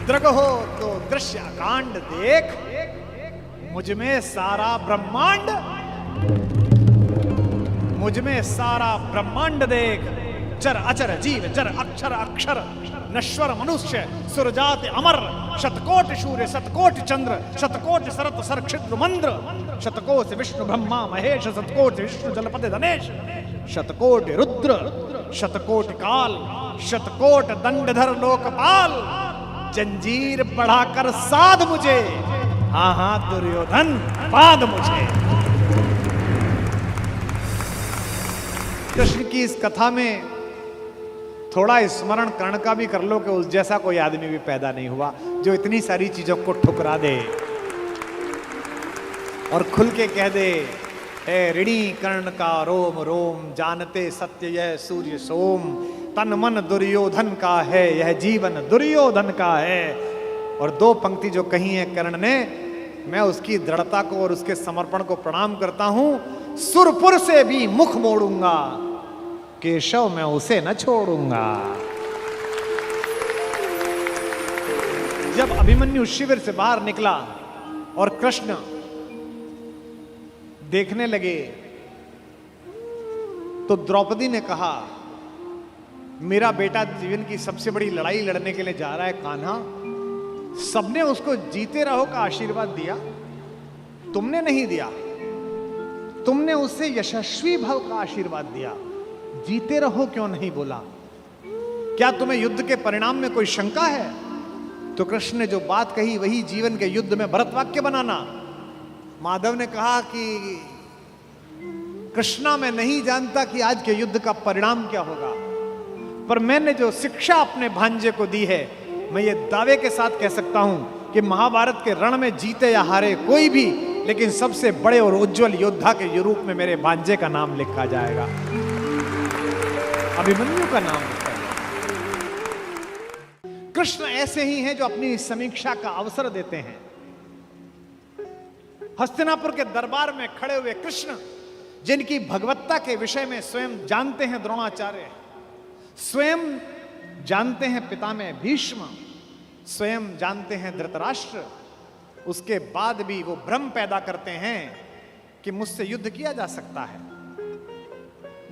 दृग हो तो दृश्य कांड देख, मुझमें सारा ब्रह्मांड, मुझमें सारा ब्रह्मांड देख। चर अचर जीव जर अक्षर अक्षर, नश्वर मनुष्य सुरजात अमर, शतकोट सूर्य शतकोट चंद्र, शतकोट सरत सरक्षिद्र मंद्र, शतकोट विष्णु ब्रह्मा महेश, शतकोट विष्णु जलपति धनेश, शतकोट रुद्र शतकोट काल, शतकोट दंडधर लोकपाल, जंजीर बढ़ाकर साध मुझे, हाँ हाँ दुर्योधन बांध मुझे। कृष्ण की इस कथा में थोड़ा स्मरण कर्ण का भी कर लो कि उस जैसा कोई आदमी भी पैदा नहीं हुआ जो इतनी सारी चीजों को ठुकरा दे और खुल के कह दे, ए ऋणी कर्ण का रोम रोम, जानते सत्य यह सूर्य सोम, तन मन दुर्योधन का है, यह जीवन दुर्योधन का है। और दो पंक्ति जो कही है कर्ण ने, मैं उसकी दृढ़ता को और उसके समर्पण को प्रणाम करता हूं। सुरपुर से भी मुख मोड़ूंगा, केशव मैं उसे न छोड़ूंगा। जब अभिमन्यु शिविर से बाहर निकला और कृष्ण देखने लगे तो द्रौपदी ने कहा, मेरा बेटा जीवन की सबसे बड़ी लड़ाई लड़ने के लिए जा रहा है कान्हा, सबने उसको जीते रहो का आशीर्वाद दिया, तुमने नहीं दिया। तुमने उससे यशस्वी भव का आशीर्वाद दिया, जीते रहो क्यों नहीं बोला? क्या तुम्हें युद्ध के परिणाम में कोई शंका है? तो कृष्ण ने जो बात कही वही जीवन के युद्ध में भरत वाक्य बनाना। माधव ने कहा कि कृष्णा मैं नहीं जानता कि आज के युद्ध का परिणाम क्या होगा, पर मैंने जो शिक्षा अपने भांजे को दी है, मैं ये दावे के साथ कह सकता हूं कि महाभारत के रण में जीते या हारे कोई भी, लेकिन सबसे बड़े और उज्जवल योद्धा के रूप में मेरे भांजे का नाम लिखा जाएगा, अभिमन्यु का नाम लिखा जाएगा। कृष्ण ऐसे ही हैं जो अपनी समीक्षा का अवसर देते हैं। हस्तिनापुर के दरबार में खड़े हुए कृष्ण, जिनकी भगवत्ता के विषय में स्वयं जानते हैं द्रोणाचार्य, स्वयं जानते हैं पितामह भीष्म, स्वयं जानते हैं धृतराष्ट्र, उसके बाद भी वो भ्रम पैदा करते हैं कि मुझसे युद्ध किया जा सकता है,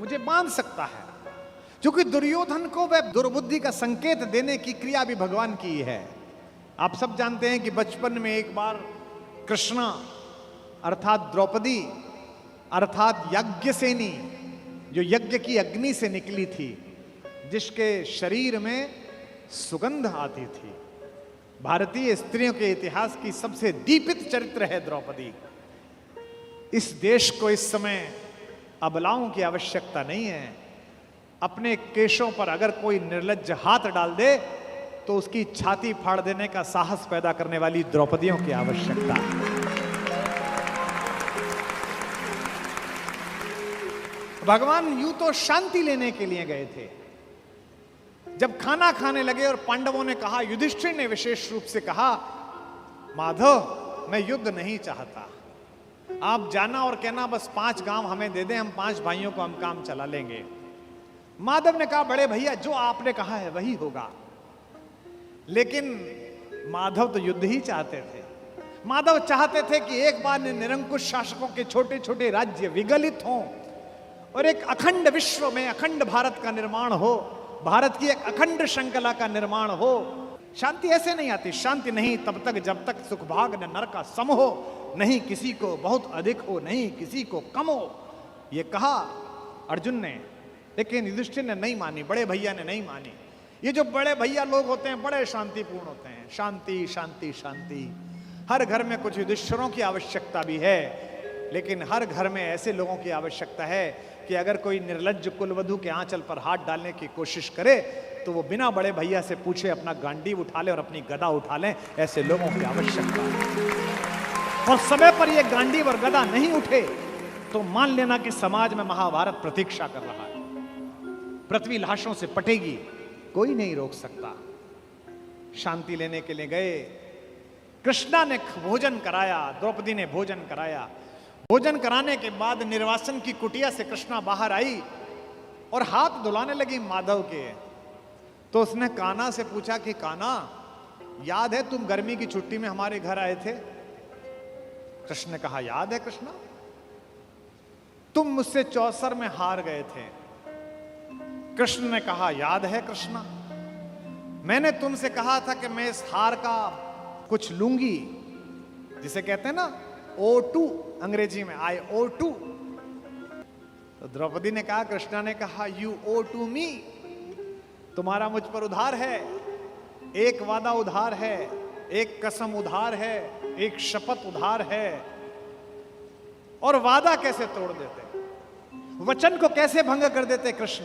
मुझे बांध सकता है, क्योंकि दुर्योधन को वह दुर्बुद्धि का संकेत देने की क्रिया भी भगवान की है। आप सब जानते हैं कि बचपन में एक बार कृष्णा अर्थात द्रौपदी अर्थात यज्ञसेनी, जो यज्ञ की अग्नि से निकली थी, जिसके शरीर में सुगंध आती थी, भारतीय स्त्रियों के इतिहास की सबसे दीपित चरित्र है द्रौपदी। इस देश को इस समय अबलाओं की आवश्यकता नहीं है। अपने केशों पर अगर कोई निर्लज्ज हाथ डाल दे तो उसकी छाती फाड़ देने का साहस पैदा करने वाली द्रौपदियों की आवश्यकता है। भगवान यूं तो शांति लेने के लिए गए थे। जब खाना खाने लगे और पांडवों ने कहा, युधिष्ठिर ने विशेष रूप से कहा, माधव मैं युद्ध नहीं चाहता, आप जाना और कहना बस 5 गांव हमें दे दें, हम 5 भाइयों को हम काम चला लेंगे। माधव ने कहा, बड़े भैया जो आपने कहा है वही होगा। लेकिन माधव तो युद्ध ही चाहते थे। माधव चाहते थे कि एक बार निरंकुश शासकों के छोटे छोटे राज्य विगलित हों और एक अखंड विश्व में अखंड भारत का निर्माण हो, भारत की एक अखंड श्रृंखला का निर्माण हो। शांति ऐसे नहीं आती। शांति नहीं तब तक जब तक सुख भाग न नर का सम हो, नहीं किसी को बहुत अधिक हो, नहीं किसी को कम हो। ये कहा अर्जुन ने, लेकिन युधिष्ठिर ने नहीं मानी, बड़े भैया ने नहीं मानी। ये जो बड़े भैया लोग होते हैं बड़े शांतिपूर्ण होते हैं। शांति शांति शांति। हर घर में कुछ युधिष्ठिरों की आवश्यकता भी है, लेकिन हर घर में ऐसे लोगों की आवश्यकता है कि अगर कोई निर्लज्ज कुलवधू के आंचल पर हाथ डालने की कोशिश करे तो वो बिना बड़े भैया से पूछे अपना गांडीव उठा ले और अपनी गदा उठा ले। ऐसे लोगों की आवश्यकता है। और समय पर ये गांडीव और गदा नहीं उठे तो मान लेना कि समाज में महाभारत प्रतीक्षा कर रहा है। पृथ्वी लाशों से पटेगी, कोई नहीं रोक सकता। शांति लेने के लिए गए। कृष्णा ने भोजन कराया, द्रौपदी ने भोजन कराया। भोजन कराने के बाद निर्वासन की कुटिया से कृष्णा बाहर आई और हाथ धुलाने लगी माधव के। तो उसने कान्हा से पूछा कि कान्हा याद है तुम गर्मी की छुट्टी में हमारे घर आए थे? कृष्ण ने कहा, याद है कृष्णा, तुम मुझसे चौसर में हार गए थे। कृष्ण ने कहा, याद है कृष्णा, मैंने तुमसे कहा था कि मैं इस हार का कुछ लूंगी, जिसे कहते हैं ना O2 अंग्रेजी में, I O2। तो द्रौपदी ने कहा, कृष्णा ने कहा, यू ओ टू मी, तुम्हारा मुझ पर उधार है, एक वादा उधार है, एक कसम उधार है, एक शपथ उधार है। और वादा कैसे तोड़ देते, वचन को कैसे भंग कर देते कृष्ण?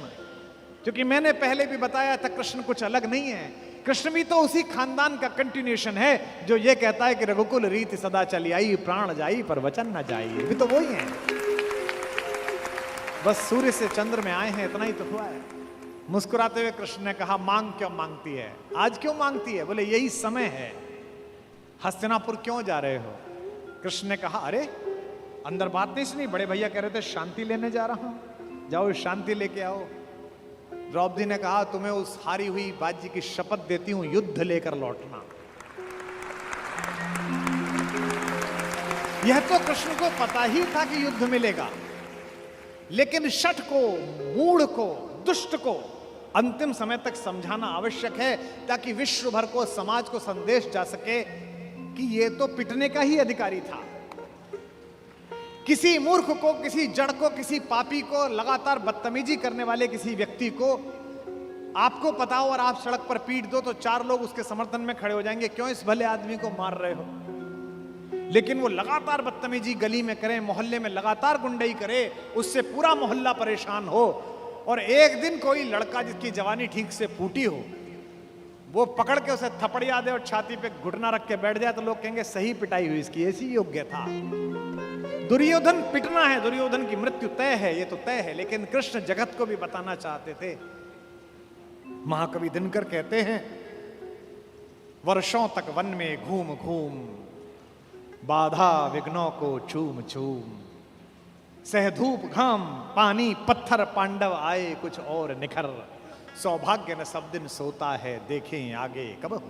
क्योंकि मैंने पहले भी बताया था, कृष्ण कुछ अलग नहीं है। कृष्ण भी तो उसी खानदान का कंटिन्यूएशन है जो ये कहता है कि रघुकुल रीति सदा चली आई, प्राण जाई पर वचन न जाई। भी तो वही है, बस सूर्य से चंद्र में आए हैं, इतना ही तो हुआ है। मुस्कुराते हुए कृष्ण ने कहा, मांग क्यों मांगती है, आज क्यों मांगती है? बोले, यही समय है। हस्तिनापुर क्यों जा रहे हो? कृष्ण ने कहा, अरे अंदर बात नहीं सुनी, बड़े भैया कह रहे थे शांति लेने जा रहा हूं, जाओ शांति लेके आओ। द्रौपदी ने कहा, तुम्हें उस हारी हुई बाजी की शपथ देती हूं, युद्ध लेकर लौटना। यह तो कृष्ण को पता ही था कि युद्ध मिलेगा, लेकिन शठ को, मूढ़ को, दुष्ट को अंतिम समय तक समझाना आवश्यक है, ताकि विश्व भर को, समाज को संदेश जा सके कि यह तो पिटने का ही अधिकारी था। किसी मूर्ख को, किसी जड़ को, किसी पापी को, लगातार बदतमीजी करने वाले किसी व्यक्ति को आपको पता हो और आप सड़क पर पीट दो तो 4 लोग उसके समर्थन में खड़े हो जाएंगे, क्यों इस भले आदमी को मार रहे हो? लेकिन वो लगातार बदतमीजी गली में करे, मोहल्ले में लगातार गुंडई करे, उससे पूरा मोहल्ला परेशान हो, और एक दिन कोई लड़का जिसकी जवानी ठीक से फूटी हो, वो पकड़ के उसे थपड़िया दे और छाती पे घुटना रख के बैठ जाए, तो लोग कहेंगे सही पिटाई हुई इसकी, ऐसी योग्य था। दुर्योधन पिटना है, दुर्योधन की मृत्यु तय है, ये तो तय है। लेकिन कृष्ण जगत को भी बताना चाहते थे। महाकवि दिनकर कहते हैं, वर्षों तक वन में घूम घूम, बाधा विघ्नों को चूम चूम, सह धूप घाम पानी पत्थर, पांडव आए कुछ और निखर, सौभाग्य न सब दिन सोता है, देखें आगे कब हो।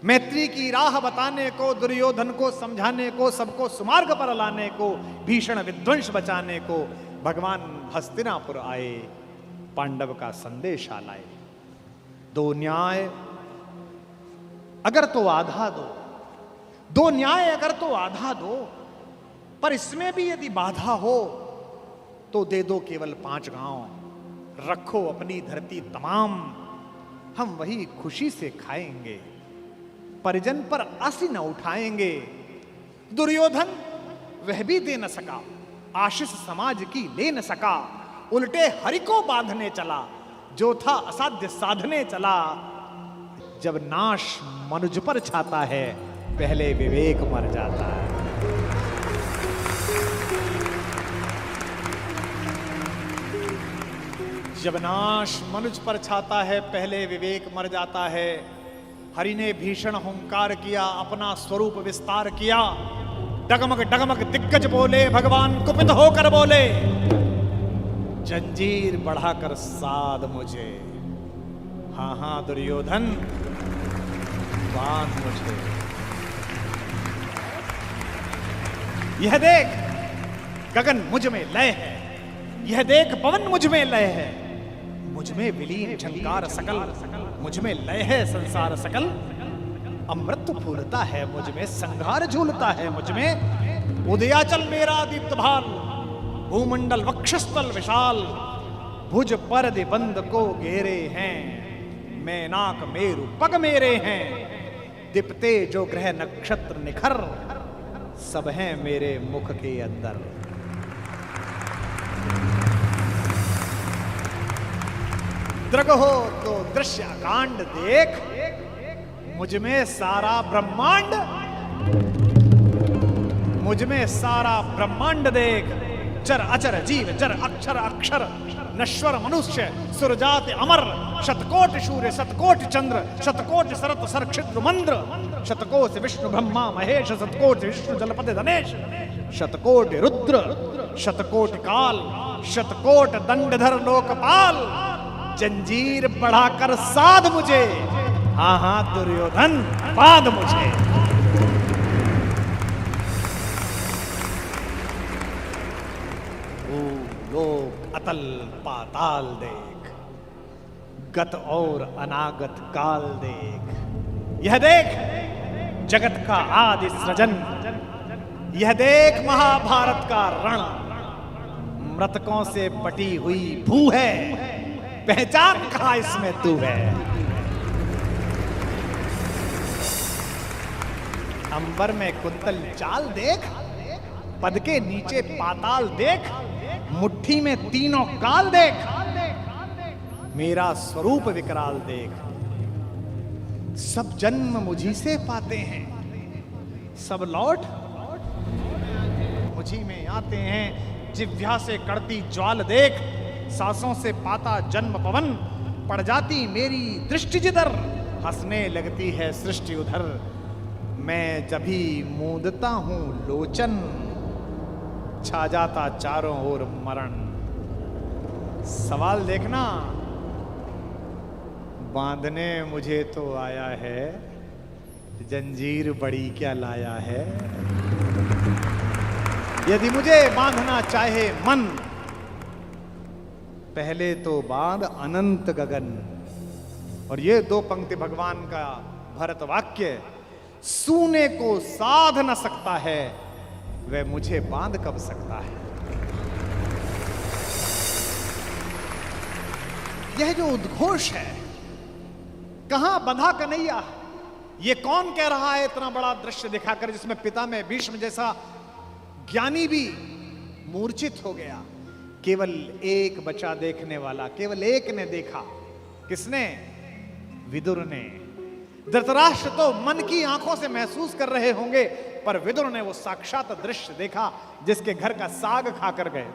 मैत्री की राह बताने को, दुर्योधन को समझाने को, सबको सुमार्ग पर लाने को, भीषण विध्वंस बचाने को भगवान हस्तिनापुर आए, पांडव का संदेशा लाए। 2 न्याय अगर तो आधा दो, 2 न्याय अगर तो आधा दो, पर इसमें भी यदि बाधा हो तो दे दो केवल 5 गांव, रखो अपनी धरती तमाम, हम वही खुशी से खाएंगे, परिजन पर आसी न उठाएंगे। दुर्योधन वह भी दे न सका, आशीष समाज की ले न सका, उल्टे हरि को बांधने चला, जो था असाध्य साधने चला। जब नाश मनुज पर छाता है, पहले विवेक मर जाता है। जब नाश मनुज पर छाता है, पहले विवेक मर जाता है। हरि ने भीषण हुंकार किया, अपना स्वरूप विस्तार किया, डगमग डगमग दिग्गज बोले, भगवान कुपित होकर बोले, जंजीर बढ़ाकर साध मुझे, हाँ हाँ दुर्योधन बांध मुझे। यह देख गगन मुझ में लय है, यह देख पवन मुझ में लय है, मुझ में विलीन झंकार सकल, मुझ में लय है संसार सकल, अमृत फूलता है मुझ में, संघार झूलता है मुझ में, उदयाचल मेरा दीप्त भाल, भूमंडल वक्षस्थल विशाल, भुज पर बंद को घेरे हैं, मैनाक मेरु पग मेरे हैं, दीप्ते जो ग्रह नक्षत्र निखर, सब हैं मेरे मुख के अंदर। दृग हो तो दृश्य कांड देख, मुझ में सारा ब्रह्मांड, मुझ में सारा ब्रह्मांड देख, चर अचर जीव जर अक्षर अक्षर, नश्वर मनुष्य सुरजात अमर, शतकोटि सूर्य शतकोटि चंद्र, शतकोटि सरत सरक्षिद्र मंद्र, शतकोटि विष्णु ब्रह्मा महेश, शतकोटि विष्णु जलपति धनेश, शतकोटि रुद्र शतकोटि काल, शतकोट दंडधर लोकपाल, जंजीर बढ़ाकर साध मुझे, हाँ हाँ दुर्योधन, बांध मुझे। लोक अतल पाताल देख, गत और अनागत काल देख, यह देख जगत का आदि सृजन, यह देख महाभारत का रण, मृतकों से पटी हुई भू है, पहचान कहां इसमें तू है। अंबर में कुंतल चाल देख, पद के नीचे पाताल देख, मुट्ठी में तीनों काल देख, मेरा स्वरूप विकराल देख। सब जन्म मुझी से पाते हैं, सब लौट मुझी में आते हैं। जिह्वा से कड़ती ज्वाल देख, सांसों से पाता जन्म पवन, पड़ जाती मेरी दृष्टि जिधर, हंसने लगती है सृष्टि उधर। मैं जभी मूंदता हूं लोचन, छा जाता चारों ओर मरण। सवाल देखना, बांधने मुझे तो आया है, जंजीर बड़ी क्या लाया है। यदि मुझे बांधना चाहे मन, पहले तो बांध अनंत गगन। और ये दो पंक्ति भगवान का भरत वाक्य, सूने को साध न सकता है, वह मुझे बांध कब सकता है। यह जो उद्घोष है, कहां बंधा कन्हैया, ये कौन कह रहा है इतना बड़ा दृश्य दिखाकर, जिसमें पिता में भीष्म जैसा ज्ञानी भी मूर्छित हो गया। केवल एक बचा देखने वाला, केवल एक ने देखा। किसने? विदुर ने। धृतराष्ट्र तो मन की आंखों से महसूस कर रहे होंगे, पर विदुर ने वो साक्षात दृश्य देखा जिसके घर का साग खाकर गए।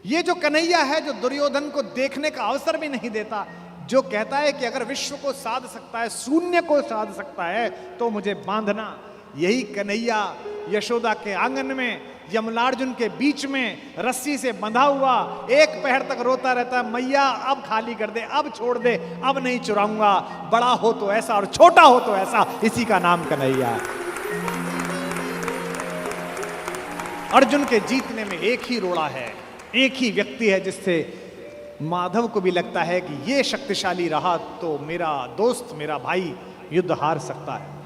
ये जो कन्हैया है, जो दुर्योधन को देखने का अवसर भी नहीं देता, जो कहता है कि अगर विश्व को साध सकता है, शून्य को साध सकता है, तो मुझे बांधना। यही कन्हैया यशोदा के आंगन में, यमलार्जुन के बीच में रस्सी से बंधा हुआ एक पहर तक रोता रहता है, मैया अब खाली कर दे, अब छोड़ दे, अब नहीं चुराऊंगा। बड़ा हो तो ऐसा और छोटा हो तो ऐसा, इसी का नाम कन्हैया। अर्जुन के जीतने में एक ही रोड़ा है, एक ही व्यक्ति है जिससे माधव को भी लगता है कि ये शक्तिशाली रहा तो मेरा दोस्त, मेरा भाई युद्ध हार सकता है।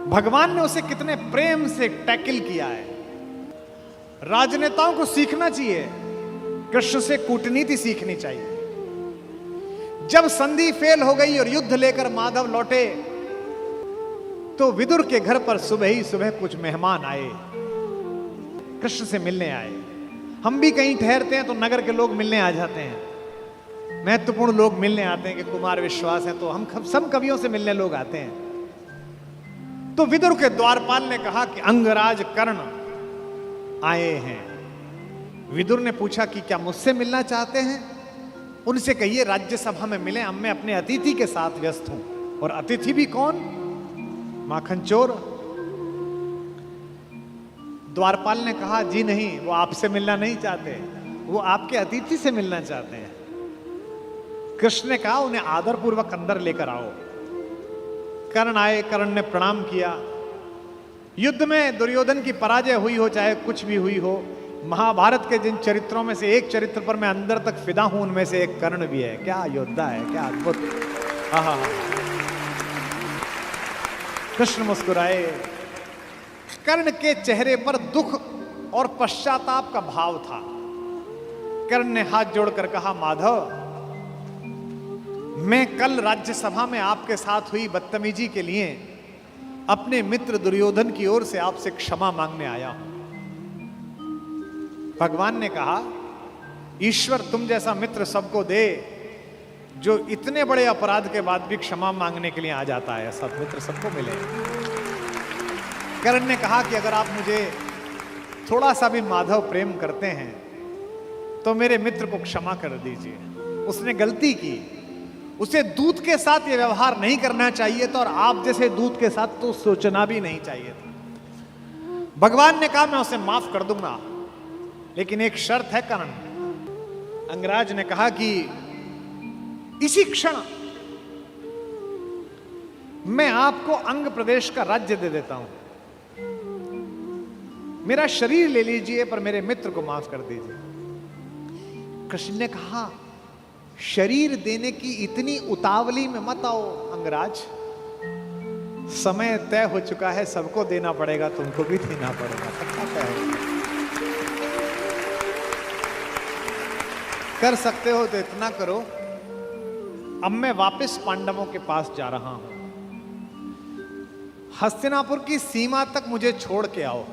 भगवान ने उसे कितने प्रेम से टैकल किया है। राजनेताओं को सीखना चाहिए, कृष्ण से कूटनीति सीखनी चाहिए। जब संधि फेल हो गई और युद्ध लेकर माधव लौटे, तो विदुर के घर पर सुबह ही सुबह कुछ मेहमान आए, कृष्ण से मिलने आए। हम भी कहीं ठहरते हैं तो नगर के लोग मिलने आ जाते हैं, महत्वपूर्ण लोग मिलने आते हैं कि कुमार विश्वास है, तो हम सब कवियों से मिलने लोग आते हैं। तो विदुर के द्वारपाल ने कहा कि अंगराज कर्ण आए हैं। विदुर ने पूछा कि क्या मुझसे मिलना चाहते हैं? उनसे कहिए राज्यसभा में मिले, अब मैं अपने अतिथि के साथ व्यस्त हूं। और अतिथि भी कौन? माखन चोर। द्वारपाल ने कहा जी नहीं, वो आपसे मिलना नहीं चाहते, वो आपके अतिथि से मिलना चाहते हैं। कृष्ण ने कहा उन्हें आदरपूर्वक अंदर लेकर आओ। कर्ण आए, कर्ण ने प्रणाम किया। युद्ध में दुर्योधन की पराजय हुई हो, चाहे कुछ भी हुई हो, महाभारत के जिन चरित्रों में से एक चरित्र पर मैं अंदर तक फिदा हूं, उनमें से एक कर्ण भी है। क्या योद्धा है, क्या अद्भुत। आहा, कृष्ण मुस्कुराए। कर्ण के चेहरे पर दुख और पश्चाताप का भाव था। कर्ण ने हाथ जोड़कर कहा, माधव, मैं कल राज्यसभा में आपके साथ हुई बदतमीजी के लिए अपने मित्र दुर्योधन की ओर से आपसे क्षमा मांगने आया हूं। भगवान ने कहा, ईश्वर तुम जैसा मित्र सबको दे, जो इतने बड़े अपराध के बाद भी क्षमा मांगने के लिए आ जाता है। ऐसा मित्र सबको मिले। कर्ण ने कहा कि अगर आप मुझे थोड़ा सा भी माधव प्रेम करते हैं तो मेरे मित्र को क्षमा कर दीजिए। उसने गलती की, उसे दूत के साथ यह व्यवहार नहीं करना चाहिए था, और आप जैसे दूत के साथ तो सोचना भी नहीं चाहिए था। भगवान ने कहा मैं उसे माफ कर दूंगा, लेकिन एक शर्त है कर्ण। अंगराज ने कहा कि इसी क्षण मैं आपको अंग प्रदेश का राज्य दे देता हूं, मेरा शरीर ले लीजिए पर मेरे मित्र को माफ कर दीजिए। कृष्ण ने कहा, शरीर देने की इतनी उतावली में मत आओ अंगराज, समय तय हो चुका है, सबको देना पड़ेगा, तुमको भी देना पड़ेगा, सबका तय है। कर सकते हो तो इतना करो, अब मैं वापस पांडवों के पास जा रहा हूं, हस्तिनापुर की सीमा तक मुझे छोड़ के आओ।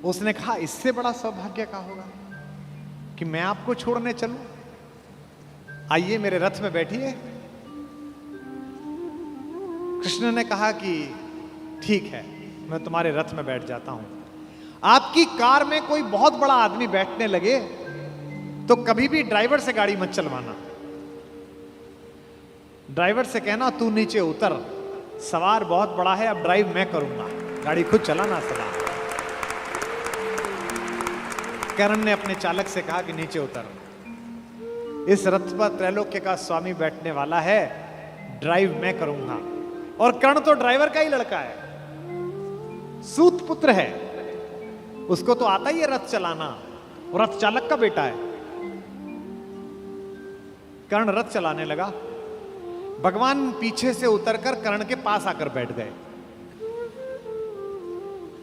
उसने कहा, इससे बड़ा सौभाग्य का होगा कि मैं आपको छोड़ने चलूं? आइए मेरे रथ में बैठिए। कृष्ण ने कहा कि ठीक है, मैं तुम्हारे रथ में बैठ जाता हूं। आपकी कार में कोई बहुत बड़ा आदमी बैठने लगे तो कभी भी ड्राइवर से गाड़ी मत चलवाना। ड्राइवर से कहना, तू नीचे उतर, सवार बहुत बड़ा है, अब ड्राइव मैं करूंगा, गाड़ी खुद चलाना सदा। कर्ण ने अपने चालक से कहा कि नीचे उतर, इस रथ पर त्रैलोक्य का स्वामी बैठने वाला है, ड्राइव मैं करूंगा। और कर्ण तो ड्राइवर का ही लड़का है, सूत पुत्र है, उसको तो आता ही है रथ चलाना, और रथ चालक का बेटा है। कर्ण रथ चलाने लगा, भगवान पीछे से उतरकर कर्ण के पास आकर बैठ गए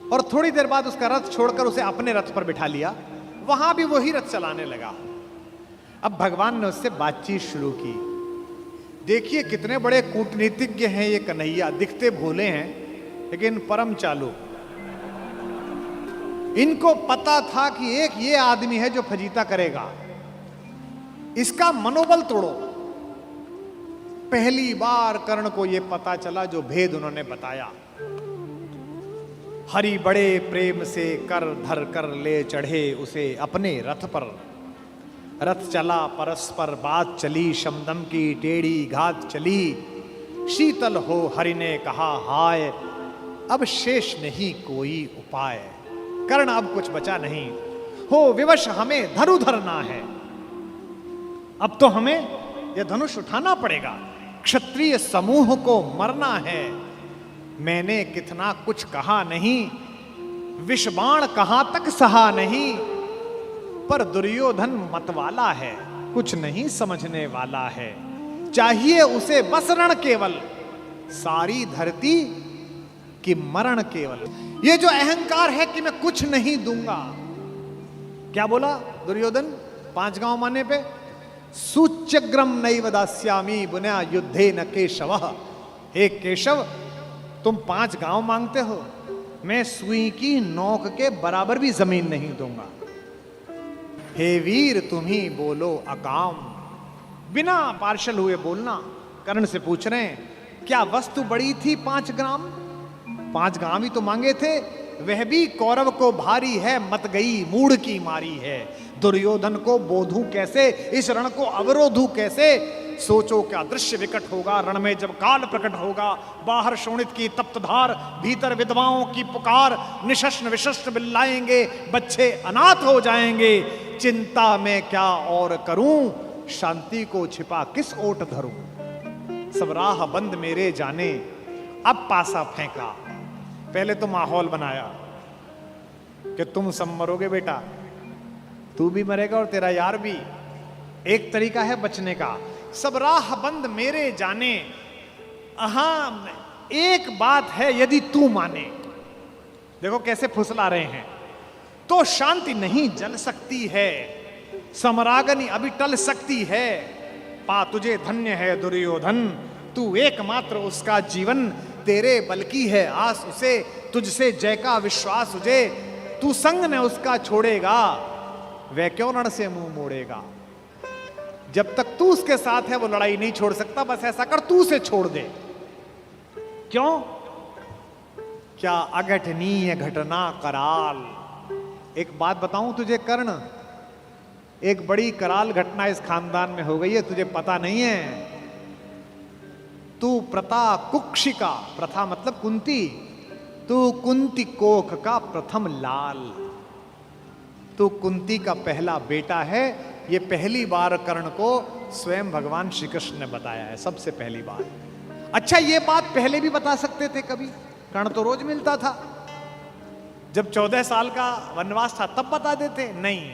और थोड़ी देर बाद उसका रथ छोड़कर उसे अपने रथ पर बिठा लिया, वहां भी वही रथ चलाने लगा। अब भगवान ने उससे बातचीत शुरू की। देखिए कितने बड़े कूटनीतिज्ञ हैं ये कन्हैया, दिखते भोले हैं लेकिन परम चालू। इनको पता था कि एक ये आदमी है जो फजीता करेगा, इसका मनोबल तोड़ो। पहली बार कर्ण को यह पता चला जो भेद उन्होंने बताया। हरि बड़े प्रेम से कर धर कर ले चढ़े उसे अपने रथ पर। रथ चला परस्पर बात चली, शमदम की टेढ़ी घात चली। शीतल हो हरि ने कहा हाय, अब शेष नहीं कोई उपाय। कर्ण अब कुछ बचा नहीं, हो विवश हमें धनु धरना है, अब तो हमें यह धनुष उठाना पड़ेगा, क्षत्रिय समूह को मरना है। मैंने कितना कुछ कहा नहीं, विषबाण कहां तक सहा नहीं, पर दुर्योधन मतवाला है, कुछ नहीं समझने वाला है। चाहिए उसे बस रण केवल, सारी धरती की मरण केवल। ये जो अहंकार है कि मैं कुछ नहीं दूंगा, क्या बोला दुर्योधन 5 गांव माने पे? सूच्यग्रम नैव दास्यामि बुना युद्धे न केशवः। हे केशव, तुम 5 गांव मांगते हो, मैं सुई की नोक के बराबर भी जमीन नहीं दूंगा। हे वीर तुम ही बोलो अकाम। बिना पार्शल हुए बोलना। कर्ण से पूछ रहे हैं, क्या वस्तु बड़ी थी 5 ग्राम? 5 ग्राम ही तो मांगे थे, वह भी कौरव को भारी है, मत गई मूढ़ की मारी है। दुर्योधन को बोधूं कैसे, इस रण को अवरोधूं कैसे? सोचो क्या दृश्य विकट होगा रण में जब काल प्रकट होगा। बाहर शोणित की तप्त धार, भीतर विधवाओं की पुकार। निशस्त्र विशस्त्र बिल्लाएंगे, बच्चे अनाथ हो जाएंगे। चिंता में क्या और करूं, शांति को छिपा किस ओट धरूं। सब राह बंद मेरे जाने, अब पासा फेंका। पहले तो माहौल बनाया कि तुम सब मरोगे बेटा, तू भी मरेगा और तेरा यार भी। एक तरीका है बचने का, सब राह बंद मेरे जाने। हाँ, एक बात है, यदि तू माने, देखो कैसे फुसला रहे हैं, तो शांति नहीं जल सकती है, समरागनी अभी टल सकती है। पा तुझे धन्य है दुर्योधन, तू एकमात्र उसका जीवन, तेरे बल की है आस उसे, तुझसे जय का विश्वास उसे। तू संग ने उसका छोड़ेगा, वह क्यों रण से मुंह मोड़ेगा। जब तक तू उसके साथ है वो लड़ाई नहीं छोड़ सकता। बस ऐसा कर, तू उसे छोड़ दे। क्यों? क्या अघटनीय घटना कराल। एक बात बताऊं तुझे कर्ण, एक बड़ी कराल घटना इस खानदान में हो गई है, तुझे पता नहीं है। तू प्रता कुक्षिका, प्रथा मतलब कुंती, तू कुंती कोख का प्रथम लाल। तू कुंती का पहला बेटा है। ये पहली बार कर्ण को स्वयं भगवान श्री कृष्ण ने बताया है, सबसे पहली बार। अच्छा, ये बात पहले भी बता सकते थे कभी, कर्ण तो रोज मिलता था। जब 14 साल का वनवास था तब बता देते। नहीं,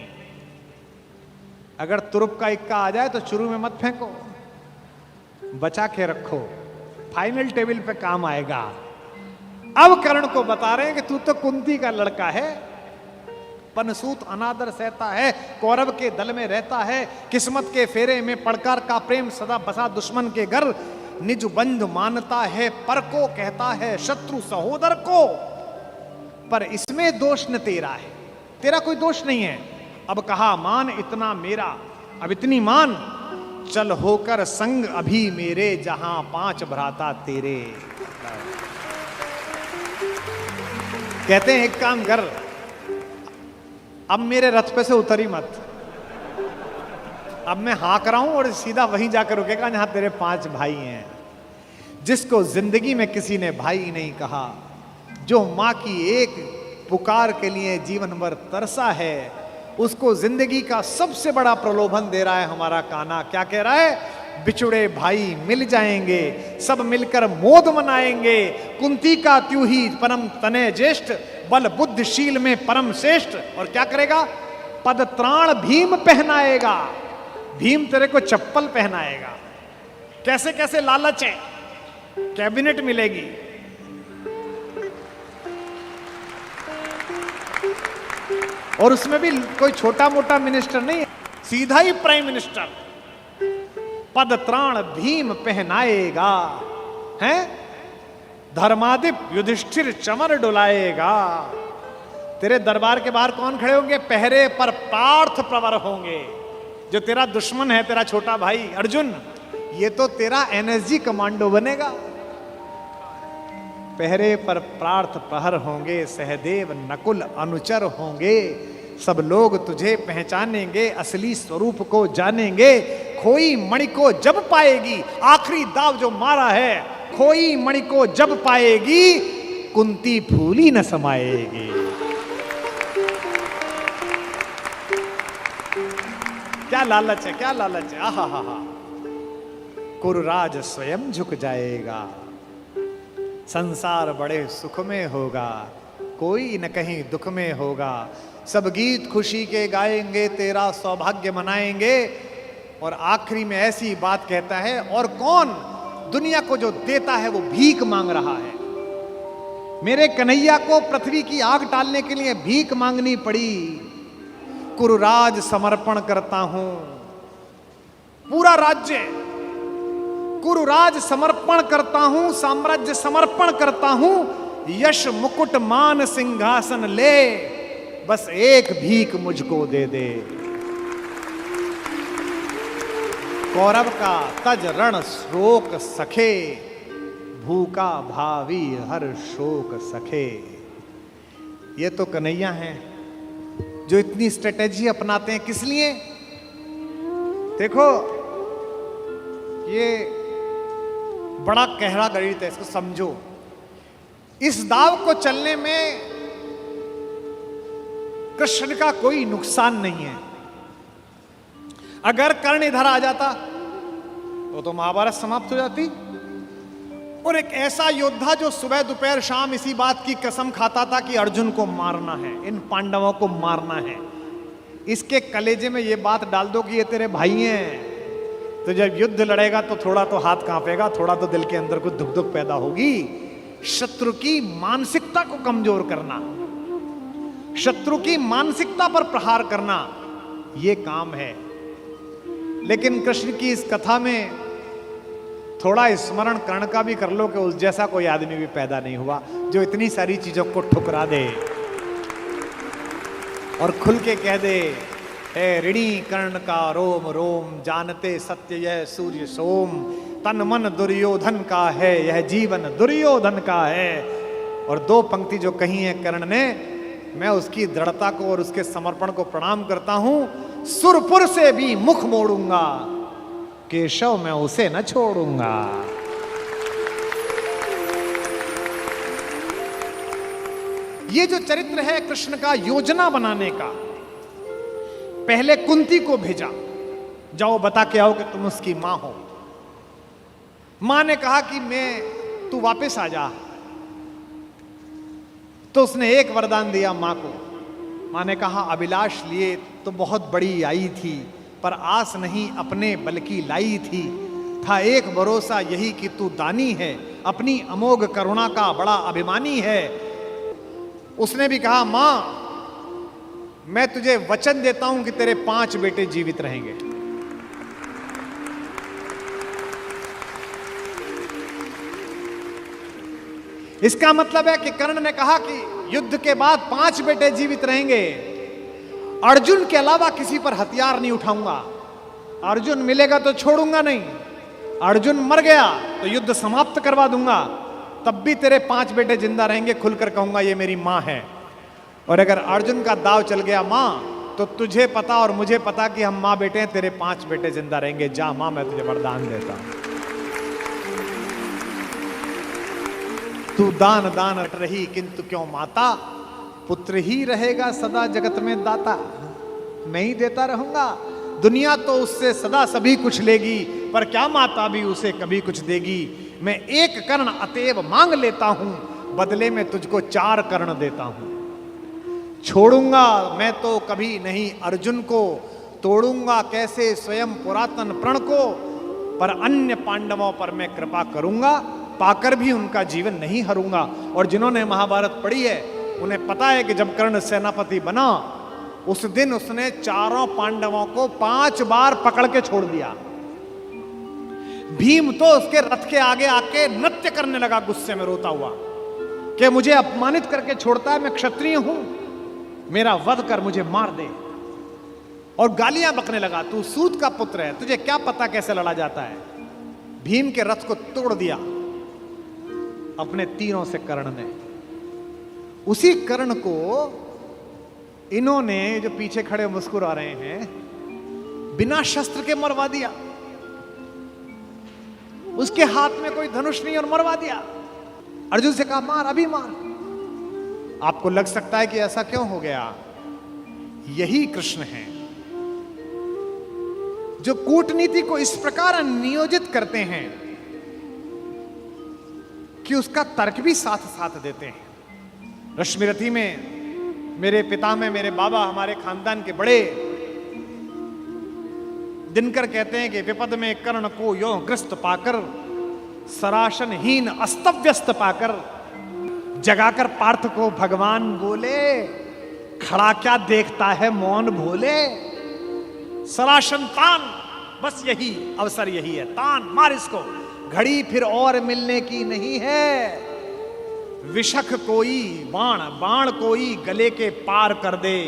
अगर तुरुप का इक्का आ जाए तो शुरू में मत फेंको, बचा के रखो, फाइनल टेबल पे काम आएगा। अब कर्ण को बता रहे हैं कि तू तो कुंती का लड़का है, पनसूत अनादर सहता है, कौरव के दल में रहता है, किस्मत के फेरे में पड़कर का प्रेम सदा बसा दुश्मन के घर, निज बंध मानता है पर को कहता है शत्रु सहोदर को। पर इसमें दोष न तेरा है, तेरा कोई दोष नहीं है। अब कहा मान इतना मेरा, अब इतनी मान, चल होकर संग अभी मेरे, जहां 5 भ्राता तेरे। कहते हैं एक काम कर, अब मेरे रथ पे से उतरी मत, अब मैं हाँक रहा हूं और सीधा वहीं जाकर रुकेगा जहां तेरे 5 भाई हैं। जिसको जिंदगी में किसी ने भाई नहीं कहा, जो मां की एक पुकार के लिए जीवन भर तरसा है, उसको जिंदगी का सबसे बड़ा प्रलोभन दे रहा है हमारा कान्हा। क्या कह रहा है? बिछुड़े भाई मिल जाएंगे, सब मिलकर मोद मनाएंगे, कुंती का त्यों ही परम तनय ज्येष्ठ, बल बुद्धिशील में परम श्रेष्ठ। और क्या करेगा? पद त्राण भीम पहनाएगा, भीम तेरे को चप्पल पहनाएगा। कैसे कैसे लालच है, कैबिनेट मिलेगी, और उसमें भी कोई छोटा मोटा मिनिस्टर नहीं, सीधा ही प्राइम मिनिस्टर। पद त्राण भीम पहनाएगा, हैं? धर्मादिप युधिष्ठिर चमर डुलाएगा। तेरे दरबार के बाहर कौन खड़े होंगे? पहरे पर पार्थ प्रवर होंगे। जो तेरा दुश्मन है, तेरा छोटा भाई अर्जुन, ये तो तेरा एनएसजी कमांडो बनेगा। पहरे पर पार्थ प्रहर होंगे, सहदेव नकुल अनुचर होंगे। सब लोग तुझे पहचानेंगे, असली स्वरूप को जानेंगे। खोई मणि को जब पाएगी, आखिरी दाव जो मारा है, खोई मणि को जब पाएगी, कुंती फूली न समाएगी। क्या लालच है, क्या लालच है। आहा हा हा। कुरुराज स्वयं झुक जाएगा, संसार बड़े सुख में होगा, कोई न कहीं दुख में होगा। सब गीत खुशी के गाएंगे, तेरा सौभाग्य मनाएंगे। और आखिरी में ऐसी बात कहता है, और कौन दुनिया को जो देता है वो भीख मांग रहा है। मेरे कन्हैया को पृथ्वी की आग टालने के लिए भीख मांगनी पड़ी। कुरुराज समर्पण करता हूं, पूरा राज्य कुरुराज समर्पण करता हूं, साम्राज्य समर्पण करता हूं, यश मुकुट मान सिंहासन ले, बस एक भीख मुझको दे दे। कौरव का तज रण शोक सखे, भूखा भावी हर शोक सखे। ये तो कन्हैया हैं जो इतनी स्ट्रेटेजी अपनाते हैं। किस लिए? देखो, ये बड़ा गहरा गणित है, इसको समझो। इस दाव को चलने में कृष्ण का कोई नुकसान नहीं है। अगर कर्ण इधर आ जाता तो महाभारत समाप्त हो जाती। और एक ऐसा योद्धा जो सुबह दोपहर शाम इसी बात की कसम खाता था कि अर्जुन को मारना है, इन पांडवों को मारना है, इसके कलेजे में ये बात डाल दो कि ये तेरे भाई हैं, तो जब युद्ध लड़ेगा तो थोड़ा तो हाथ कांपेगा, थोड़ा तो दिल के अंदर कुछ दुख दुख पैदा होगी। शत्रु की मानसिकता को कमजोर करना, शत्रु की मानसिकता पर प्रहार करना, यह काम है। लेकिन कृष्ण की इस कथा में थोड़ा स्मरण कर्ण का भी कर लो कि उस जैसा कोई आदमी भी पैदा नहीं हुआ जो इतनी सारी चीजों को ठुकरा दे और खुल के कह दे, हे ऋणी कर्ण का रोम रोम, जानते सत्य यह सूर्य सोम, तन मन दुर्योधन का है, यह जीवन दुर्योधन का है। और 2 पंक्ति जो कही है कर्ण ने, मैं उसकी दृढ़ता को और उसके समर्पण को प्रणाम करता हूं। सुरपुर से भी मुख मोड़ूंगा, केशव मैं उसे न छोड़ूंगा। ये जो चरित्र है कृष्ण का योजना बनाने का, पहले कुंती को भेजा, जाओ बता के आओ कि तुम उसकी मां हो। मां ने कहा कि तू वापस आ जा। तो उसने एक वरदान दिया मां को। मां ने कहा, अभिलाष लिए तो बहुत बड़ी आई थी, पर आस नहीं अपने बल्कि लाई थी। था एक भरोसा यही कि तू दानी है, अपनी अमोघ करुणा का बड़ा अभिमानी है। उसने भी कहा, मां मैं तुझे वचन देता हूं कि तेरे 5 बेटे जीवित रहेंगे। इसका मतलब है कि कर्ण ने कहा कि युद्ध के बाद 5 बेटे जीवित रहेंगे। अर्जुन के अलावा किसी पर हथियार नहीं उठाऊंगा। अर्जुन मिलेगा तो छोड़ूंगा नहीं। अर्जुन मर गया तो युद्ध समाप्त करवा दूंगा, तब भी तेरे 5 बेटे जिंदा रहेंगे। खुलकर कहूंगा ये मेरी मां है। और अगर अर्जुन का दाव चल गया मां, तो तुझे पता और मुझे पता कि हम मां बेटे हैं, तेरे 5 बेटे जिंदा रहेंगे। जा मां, मैं तुझे वरदान देता हूं। तू दान दान रही किंतु क्यों माता, पुत्र ही रहेगा सदा जगत में दाता। मैं ही देता रहूंगा। दुनिया तो उससे सदा सभी कुछ लेगी, पर क्या माता भी उसे कभी कुछ देगी। मैं एक कर्ण अतएव मांग लेता हूं, बदले में तुझको 4 कर्ण देता हूं। छोड़ूंगा मैं तो कभी नहीं अर्जुन को, तोड़ूंगा कैसे स्वयं पुरातन प्रण को। पर अन्य पांडवों पर मैं कृपा करूंगा, पाकर भी उनका जीवन नहीं हरूंगा। और जिन्होंने महाभारत पढ़ी है उन्हें पता है कि जब कर्ण सेनापति बना, उस दिन उसने 4 पांडवों को 5 बार पकड़ के छोड़ दिया। भीम तो उसके रथ के आगे आके नृत्य करने लगा, गुस्से में रोता हुआ कि मुझे अपमानित करके छोड़ता है, मैं क्षत्रिय हूं, मेरा वध कर, मुझे मार दे। और गालियां बकने लगा, तू सूत का पुत्र है, तुझे क्या पता कैसे लड़ा जाता है। भीम के रथ को तोड़ दिया अपने तीरों से कर्ण ने। उसी कर्ण को इन्होंने, जो पीछे खड़े मुस्कुरा रहे हैं, बिना शस्त्र के मरवा दिया। उसके हाथ में कोई धनुष नहीं और मरवा दिया। अर्जुन से कहा, मार, अभी मार। आपको लग सकता है कि ऐसा क्यों हो गया। यही कृष्ण हैं जो कूटनीति को इस प्रकार नियोजित करते हैं कि उसका तर्क भी साथ साथ देते हैं। रश्मिरथी में मेरे पिता में, मेरे बाबा, हमारे खानदान के बड़े दिनकर कहते हैं कि विपद में कर्ण को यो ग्रस्त पाकर, सराशनहीन अस्तव्यस्त पाकर, जगाकर पार्थ को भगवान बोले, खड़ा क्या देखता है मौन भोले। सराशन तान, बस यही अवसर, यही है, तान मार इसको, घड़ी फिर और मिलने की नहीं है। विषख कोई बाण, बाण कोई गले के पार कर दे,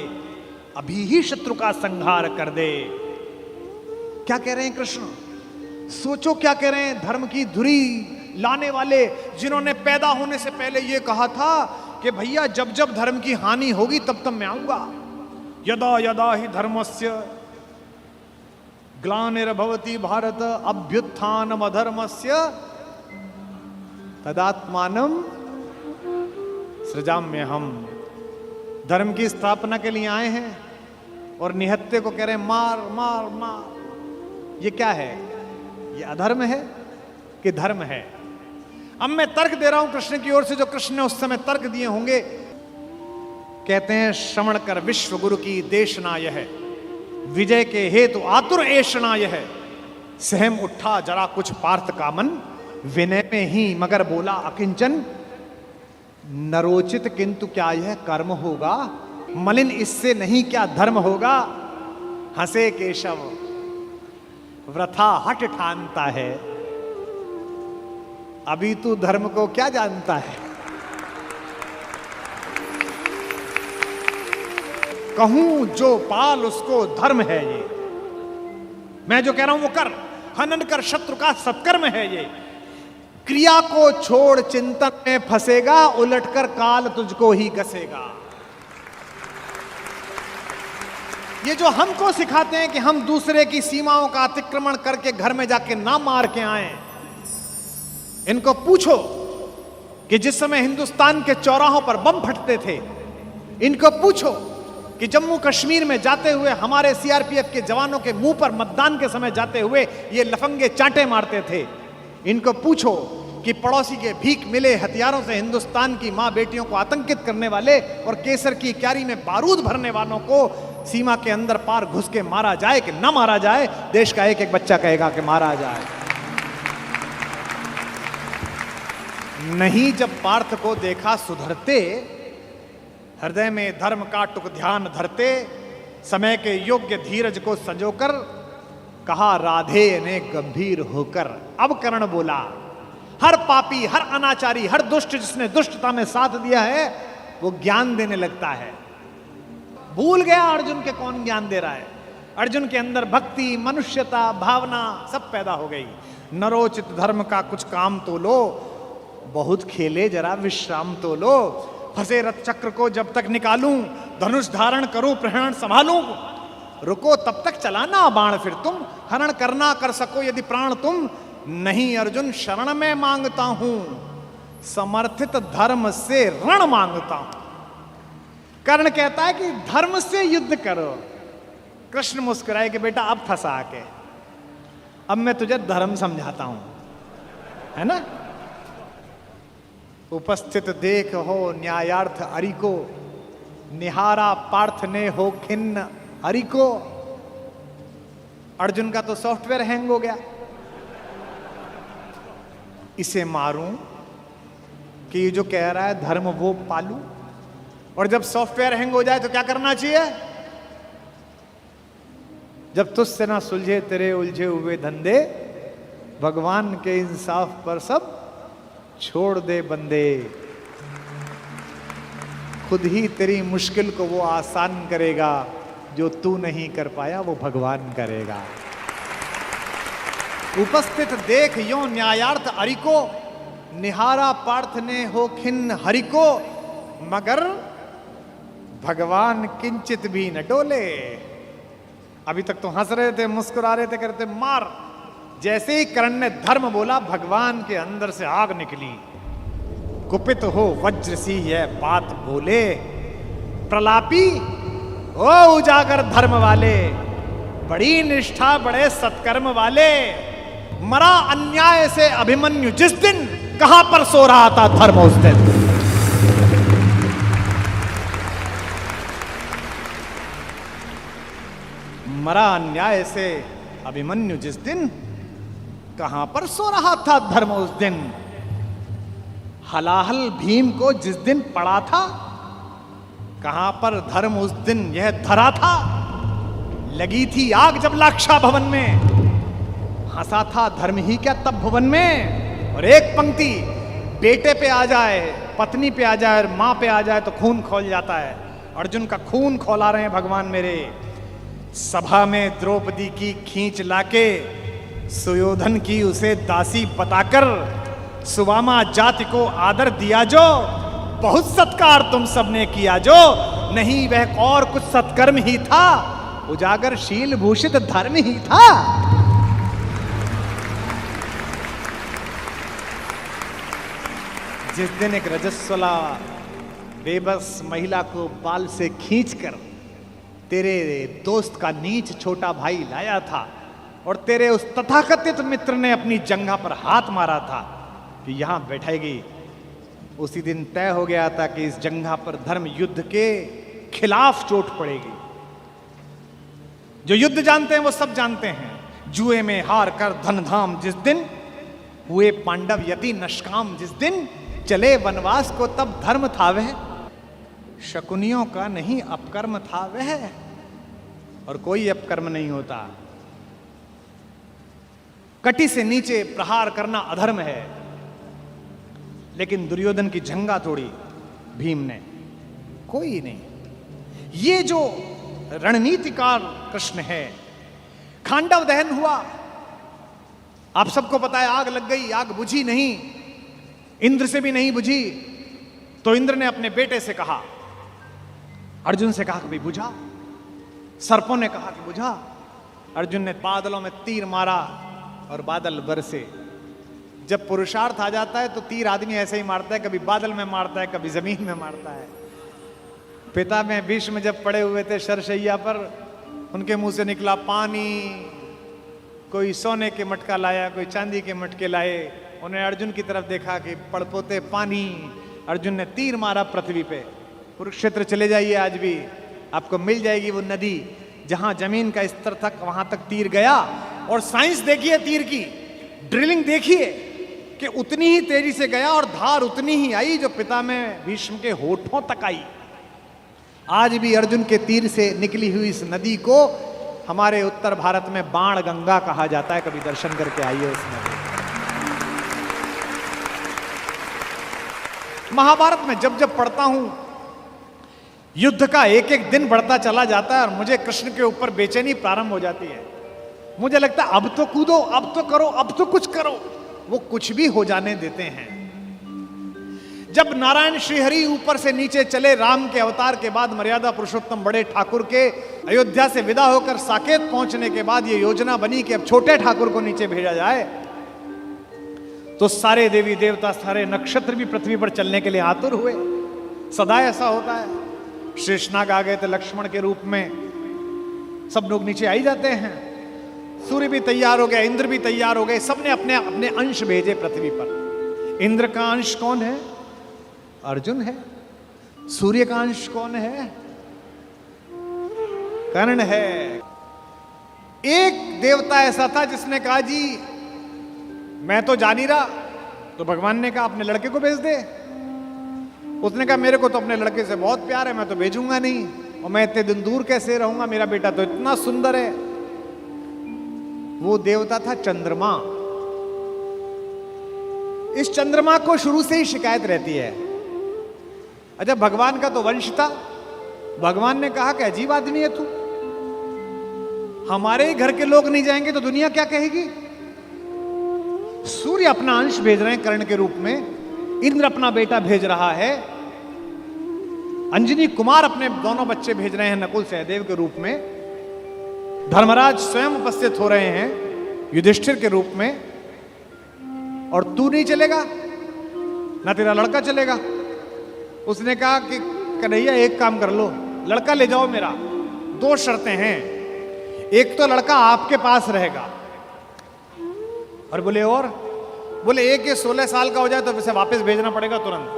अभी ही शत्रु का संहार कर दे। क्या कह रहे हैं कृष्ण, सोचो क्या कह रहे हैं। धर्म की धुरी लाने वाले, जिन्होंने पैदा होने से पहले ये कहा था कि भैया जब जब धर्म की हानि होगी तब तब मैं आऊंगा। यदा यदा ही धर्मस्य ग्लानिर्भवति भारत अभ्युत्थानम अधर्मस्य तदात्मानम सृजाम्य। हम धर्म की स्थापना के लिए आए हैं और निहत्ते को कह रहे हैं मार मार मार। ये क्या है, ये अधर्म है कि धर्म है। अब मैं तर्क दे रहा हूं कृष्ण की ओर से, जो कृष्ण ने उस समय तर्क दिए होंगे। कहते हैं, श्रवण कर विश्व गुरु की देशना यह, विजय के हेतु आतुर ऐशना यह। सहम उठा जरा कुछ पार्थ का मन, विनय में ही मगर बोला अकिंचन। नरोचित किंतु क्या यह कर्म होगा, मलिन इससे नहीं क्या धर्म होगा। हंसे केशव वृथा हट ठानता है, अभी तू धर्म को क्या जानता है। कहूं जो पाल उसको धर्म है ये, मैं जो कह रहा हूं वो कर। हनन कर शत्रु का सत्कर्म है ये। क्रिया को छोड़ चिंतन में फंसेगा, उलटकर काल तुझको ही घसेगा। ये जो हमको सिखाते हैं कि हम दूसरे की सीमाओं का अतिक्रमण करके घर में जाके ना मार के आए, इनको पूछो कि जिस समय हिंदुस्तान के चौराहों पर बम फटते थे, इनको पूछो कि जम्मू कश्मीर में जाते हुए हमारे सीआरपीएफ के जवानों के मुंह पर मतदान के समय जाते हुए ये लफंगे चांटे मारते थे। इनको पूछो कि पड़ोसी के भीख मिले हथियारों से हिंदुस्तान की मां बेटियों को आतंकित करने वाले और केसर की क्यारी में बारूद भरने वालों को सीमा के अंदर पार घुस के मारा जाए कि न मारा जाए। देश का एक एक बच्चा कहेगा कि मारा जाए। नहीं, जब पार्थ को देखा सुधरते, हृदय में धर्म का टुक ध्यान धरते, समय के योग्य धीरज को संजोकर कहा राधे ने गंभीर होकर। अब कर्ण बोला, हर पापी, हर अनाचारी, हर दुष्ट जिसने दुष्टता में साथ दिया है वो ज्ञान देने लगता है। भूल गया अर्जुन के कौन ज्ञान दे रहा है। अर्जुन के अंदर भक्ति, मनुष्यता, भावना सब पैदा हो गई। नरोचित धर्म का कुछ काम तो लो, बहुत खेले जरा विश्राम तो लो। फंसे रथ चक्र को जब तक निकालूं, धनुष धारण करूं, प्रहरण संभालूं, रुको तब तक चलाना बाण फिर तुम, हरण करना कर सको यदि प्राण तुम। नहीं अर्जुन शरण में मांगता हूं, समर्थित धर्म से रण मांगता हूं। कर्ण कहता है कि धर्म से युद्ध करो। कृष्ण मुस्कुराए कि बेटा अब फंसा के, अब मैं तुझे धर्म समझाता हूं, है ना। उपस्थित देख हो न्यायार्थ हरि को, निहारा पार्थ ने हो खिन्न हरि को। अर्जुन का तो सॉफ्टवेयर हैंग हो गया। इसे मारूं कि ये जो कह रहा है धर्म वो पालूं। और जब सॉफ्टवेयर हैंग हो जाए तो क्या करना चाहिए? जब तुझसे ना सुलझे तेरे उलझे हुए धंधे, भगवान के इंसाफ पर सब छोड़ दे बंदे। खुद ही तेरी मुश्किल को वो आसान करेगा, जो तू नहीं कर पाया वो भगवान करेगा। उपस्थित देख यो न्यायार्थ हरि को, निहारा पार्थ ने हो खिन्न हरि को, मगर भगवान किंचित भी न डोले। अभी तक तो हंस रहे थे, मुस्कुरा रहे थे, करते मार। जैसे ही कर्ण ने धर्म बोला, भगवान के अंदर से आग निकली। कुपित हो वज्र सी यह बात बोले, प्रलापी ओ उजागर धर्म वाले, बड़ी निष्ठा बड़े सत्कर्म वाले, मरा अन्याय से अभिमन्यु जिस दिन, कहां पर सो रहा था धर्म उस दिन। मरा अन्याय से अभिमन्यु जिस दिन, कहां पर सो रहा था धर्म उस दिन। हलाहल भीम को जिस दिन पड़ा था, कहां पर धर्म उस दिन यह धरा था। लगी थी आग जब लाक्षा भवन में, हंसा था धर्म ही क्या तब भुवन में। और एक पंक्ति, बेटे पे आ जाए, पत्नी पे आ जाए, मां पे आ जाए तो खून खौल जाता है। अर्जुन का खून खौला रहे हैं भगवान मेरे। सभा में द्रौपदी की खींच लाके, सुयोधन की उसे दासी बताकर, सुवामा जाति को आदर दिया जो, बहुत सत्कार तुम सबने किया जो। नहीं वह और कुछ सत्कर्म ही था, उजागर शील भूषित धर्म ही था। जिस दिन एक रजस्वला बेबस महिला को बाल से खींचकर तेरे दोस्त का नीच छोटा भाई लाया था, और तेरे उस तथाकथित मित्र ने अपनी जंघा पर हाथ मारा था कि यहां बैठेगी, उसी दिन तय हो गया था कि इस जंघा पर धर्म युद्ध के खिलाफ चोट पड़ेगी। जो युद्ध जानते हैं वो सब जानते हैं, जुए में हार कर धन धाम जिस दिन, हुए पांडव यति नष्काम जिस दिन, चले वनवास को तब धर्म था वह, शकुनियों का नहीं अपकर्म था वह। और कोई अपकर्म नहीं होता। कटी से नीचे प्रहार करना अधर्म है, लेकिन दुर्योधन की जंघा तोड़ी भीम ने, कोई नहीं। ये जो रणनीतिकार कृष्ण है। खांडव दहन हुआ, आप सबको पता है, आग लग गई, आग बुझी नहीं, इंद्र से भी नहीं बुझी। तो इंद्र ने अपने बेटे से कहा, अर्जुन से कहा कि भाई बुझा। सर्पों ने कहा कि बुझा। अर्जुन ने बादलों में तीर मारा और बादल बरसे। जब पुरुषार्थ आ जाता है तो तीर आदमी ऐसे ही मारता है, कभी बादल में मारता है, कभी जमीन में मारता है। पिता में भीष्म जब पड़े हुए थे शरशैया पर, उनके मुंह से निकला पानी, कोई सोने के मटका लाया, कोई चांदी के मटके लाए। उन्हें अर्जुन की तरफ देखा कि पड़पोते पानी। अर्जुन ने तीर मारा पृथ्वी पे। कुरुक्षेत्र चले जाइए, आज भी आपको मिल जाएगी वो नदी जहां जमीन का स्तर तक, वहां तक तीर गया। और साइंस देखिए तीर की, ड्रिलिंग देखिए कि उतनी ही तेजी से गया और धार उतनी ही आई जो पिता में भीष्म के होठों तक आई। आज भी अर्जुन के तीर से निकली हुई इस नदी को हमारे उत्तर भारत में बाण गंगा कहा जाता है। कभी दर्शन करके आइए उस नदी। महाभारत में जब जब पढ़ता हूं, युद्ध का एक एक दिन बढ़ता चला जाता है और मुझे कृष्ण के ऊपर बेचैनी प्रारंभ हो जाती है। मुझे लगता है अब तो कूदो, अब तो करो, अब तो कुछ करो। वो कुछ भी हो जाने देते हैं। जब नारायण श्रीहरि ऊपर से नीचे चले, राम के अवतार के बाद मर्यादा पुरुषोत्तम बड़े ठाकुर के अयोध्या से विदा होकर साकेत पहुंचने के बाद ये योजना बनी कि अब छोटे ठाकुर को नीचे भेजा जाए, तो सारे देवी देवता, सारे नक्षत्र भी पृथ्वी पर चलने के लिए आतुर हुए। सदा ऐसा होता है। शेषनाग आ गए थे लक्ष्मण के रूप में, सब लोग नीचे आ ही जाते हैं। सूर्य भी तैयार हो गया, इंद्र भी तैयार हो गए, सबने अपने अपने अंश भेजे पृथ्वी पर। इंद्र का अंश कौन है? अर्जुन है। सूर्य का अंश कौन है? कर्ण है। एक देवता ऐसा था जिसने कहा जी मैं तो जा नहीं रहा, तो भगवान ने कहा अपने लड़के को भेज दे। उसने कहा मेरे को तो अपने लड़के से बहुत प्यार है, मैं तो भेजूंगा नहीं, और मैं इतने दिन दूर कैसे रहूंगा, मेरा बेटा तो इतना सुंदर है। वो देवता था चंद्रमा। इस चंद्रमा को शुरू से ही शिकायत रहती है। अच्छा, भगवान का तो वंश था। भगवान ने कहा कि अजीब आदमी है तू, हमारे ही घर के लोग नहीं जाएंगे तो दुनिया क्या कहेगी। सूर्य अपना अंश भेज रहे हैं कर्ण के रूप में, इंद्र अपना बेटा भेज रहा है, अंजनी कुमार अपने दोनों बच्चे भेज रहे हैं नकुल सहदेव के रूप में, धर्मराज स्वयं उपस्थित हो रहे हैं युधिष्ठिर के रूप में, और तू नहीं चलेगा, ना तेरा लड़का चलेगा। उसने कहा कि कन्हैया एक काम कर लो, लड़का ले जाओ मेरा, दो शर्तें हैं, एक तो लड़का आपके पास रहेगा, और बोले एक ये 16 साल का हो जाए तो इसे वापस भेजना पड़ेगा तुरंत।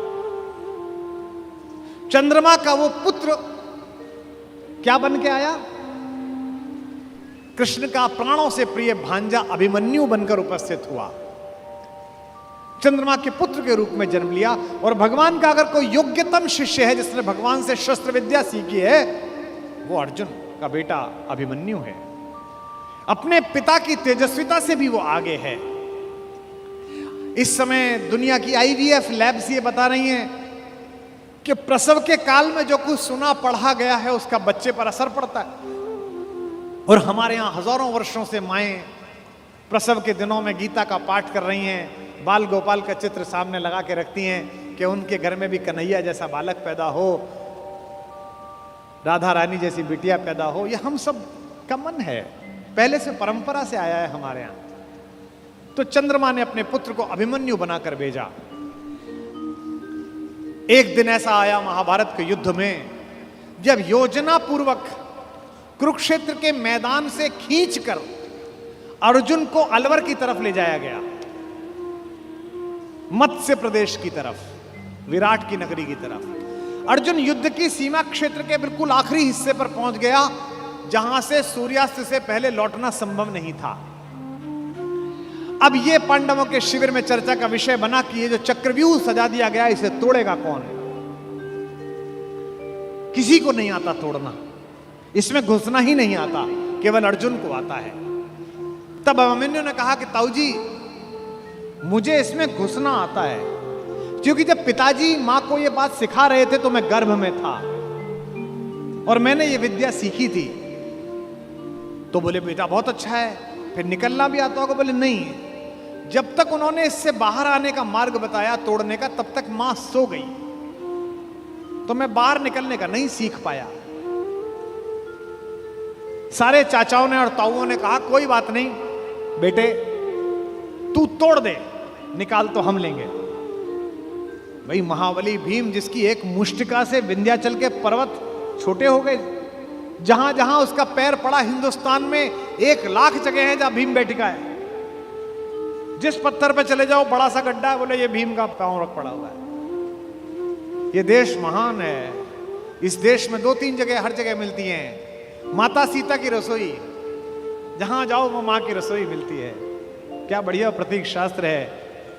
चंद्रमा का वो पुत्र क्या बन के आया? कृष्ण का प्राणों से प्रिय भांजा अभिमन्यु बनकर उपस्थित हुआ। चंद्रमा के पुत्र के रूप में जन्म लिया। और भगवान का अगर कोई योग्यतम शिष्य है जिसने भगवान से शस्त्र विद्या सीखी है, वो अर्जुन का बेटा अभिमन्यु है। अपने पिता की तेजस्विता से भी वो आगे है। इस समय दुनिया की IVF लैब्स ये बता रही हैं कि प्रसव के काल में जो कुछ सुना पढ़ा गया है उसका बच्चे पर असर पड़ता है। और हमारे यहां हजारों वर्षों से माएं प्रसव के दिनों में गीता का पाठ कर रही हैं, बाल गोपाल का चित्र सामने लगा के रखती हैं कि उनके घर में भी कन्हैया जैसा बालक पैदा हो, राधा रानी जैसी बिटिया पैदा हो। ये हम सब का मन है, पहले से परंपरा से आया है हमारे यहां। तो चंद्रमा ने अपने पुत्र को अभिमन्यु बनाकर भेजा। एक दिन ऐसा आया महाभारत के युद्ध में जब योजना पूर्वक कुरुक्षेत्र के मैदान से खींचकर अर्जुन को अलवर की तरफ ले जाया गया, मत्स्य प्रदेश की तरफ, विराट की नगरी की तरफ। अर्जुन युद्ध की सीमा क्षेत्र के बिल्कुल आखिरी हिस्से पर पहुंच गया जहां से सूर्यास्त से पहले लौटना संभव नहीं था। अब यह पांडवों के शिविर में चर्चा का विषय बना कि ये जो चक्रव्यूह सजा दिया गया इसे तोड़ेगा कौन? किसी को नहीं आता तोड़ना, इसमें घुसना ही नहीं आता, केवल अर्जुन को आता है। तब अभिमन्यु ने कहा कि ताऊ जी मुझे इसमें घुसना आता है, क्योंकि जब पिताजी मां को यह बात सिखा रहे थे तो मैं गर्भ में था और मैंने ये विद्या सीखी थी। तो बोले बेटा बहुत अच्छा है, फिर निकलना भी आता होगा? बोले नहीं, जब तक उन्होंने इससे बाहर आने का मार्ग बताया तोड़ने का, तब तक मां सो गई, तो मैं बाहर निकलने का नहीं सीख पाया। सारे चाचाओं ने और ताऊओं ने कहा कोई बात नहीं बेटे, तू तोड़ दे, निकाल तो हम लेंगे। भाई महाबली भीम जिसकी एक मुष्टिका से विंध्याचल के पर्वत छोटे हो गए, जहां जहां उसका पैर पड़ा हिंदुस्तान में 1,00,000 जगह है जहां भीम बैठिका है। जिस पत्थर पे चले जाओ बड़ा सा गड्ढा है, बोले ये भीम का पांव रख पड़ा हुआ है। ये देश महान है। इस देश में 2-3 जगह हर जगह मिलती हैं माता सीता की रसोई, जहां जाओ वो मां की रसोई मिलती है। क्या बढ़िया प्रतीक शास्त्र है।